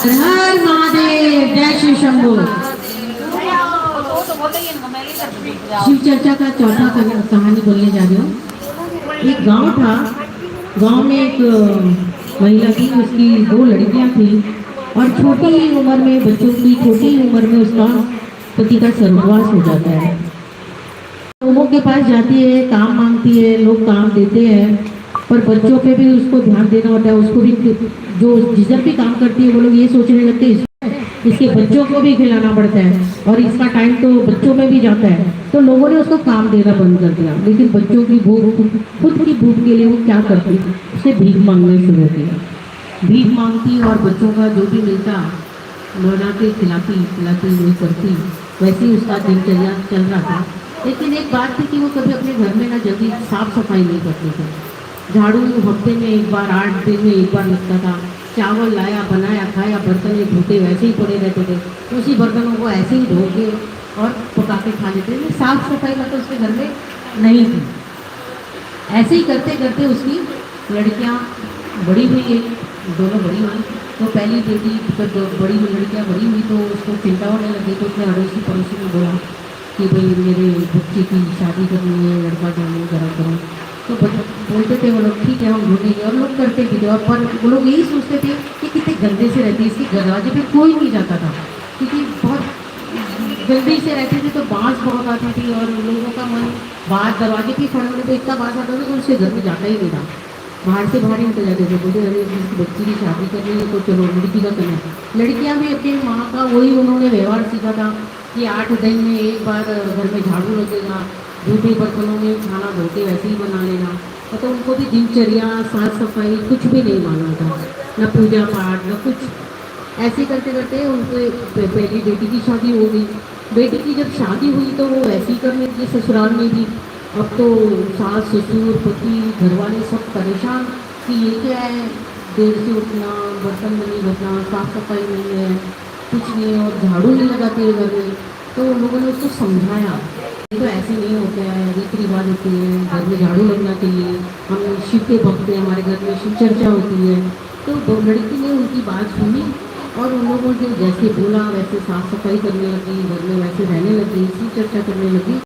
हर महादेव, जय श्री शंभू। शिव चर्चा का चौथा कहानी बोलने जा रही हूँ। एक गांव था, गांव में एक महिला थी, उसकी 2 लड़कियां थी और छोटी उम्र में, बच्चों की छोटी उम्र में उसका पति का स्वर्गवास हो जाता है। लोगों के पास जाती है, काम मांगती है, लोग काम देते हैं, पर बच्चों पे भी उसको ध्यान देना होता है। उसको भी, जो जिधर भी काम करती है वो लोग ये सोचने लगते हैं इसके बच्चों को भी खिलाना पड़ता है और इसका टाइम तो बच्चों में भी जाता है। तो लोगों ने उसको काम देना बंद कर दिया, लेकिन बच्चों की भूख, खुद की भूख के लिए वो क्या करती, उसे भीख मांगना शुरू किया। भीख मांगती और बच्चों का जो भी मिलता बनाती, खिलाती वही करती। वैसे ही उसका दिनचर्या चल रहा था। लेकिन एक बात थी कि वो कभी अपने घर में ना जल्दी साफ सफाई नहीं करते थे। झाड़ू हफ्ते में एक बार, 8 दिन में एक बार लगता था। चावल लाया, बनाया, खाया, बर्तन एक धोते वैसे ही पड़े रहते थे। उसी बर्तनों को ऐसे ही धो के और पका के खा लेते थे। साफ सफाई मतलब उसके घर में नहीं थी। ऐसे ही करते करते उसकी लड़कियां बड़ी हुई, दोनों बड़ी हुई। तो पहली बेटी जब बड़ी लड़कियां बड़ी हुई तो उसको चिंता होने लगी। तो उसने अड़ोसी पड़ोसी में बोला कि भाई मेरे बच्चे की शादी करनी है, लड़का जाने जरा करो। तो बोलते थे वो लोग, ठीक है हम ढूंढेंगे, और लोग करते भी थे। और पर वो लोग यही सोचते थे कि कितने गंदे से रहती है, इसके दरवाजे पे कोई नहीं जाता था क्योंकि बहुत जल्दी से रहती थी। तो बांस बहुत आती थी और लोगों का मन बाहर दरवाजे पे खड़े होने पर इतना बांस आता था तो उसके घर में जाता ही नहीं था। बाहर से बाहर ही निकल जाते थे। बोलते अरे जिसकी बच्ची की शादी करनी है तो चलो लड़की का करना। लड़कियाँ भी अपनी माँ का वही उन्होंने व्यवहार सीखा था कि 8 दिन में एक बार घर में झाड़ू लगेगा, जूठे बर्तनों में खाना धोते वैसे ही बना लेना। तो उनको भी दिनचर्या, साफ सफाई कुछ भी नहीं मालूम था, न पूजा पाठ न कुछ। ऐसे करते करते उनके पहली बेटी की शादी हो गई। बेटी की जब शादी हुई तो वो ऐसी करने लगी ससुराल में भी। अब तो सास ससुर पति घरवाले सब परेशान कि ये क्या है, देर से उठना, बर्तन नहीं धोना, साफ सफाई नहीं है, कुछ नहीं है, और झाड़ू नहीं लगाती है घर में। तो लोगों ने उसको समझाया तो ऐसे नहीं होता है, रीति रिवाज होते हैं, घर में झाड़ू लगना चाहिए, हम शिव के भक्त हैं, हमारे घर में शिव चर्चा होती है। तो लड़की ने उनकी बात सुनी और उन लोगों ने जैसे बोला वैसे साफ सफाई करने लगी, घर में वैसे रहने लगी, शिव चर्चा करने लगी।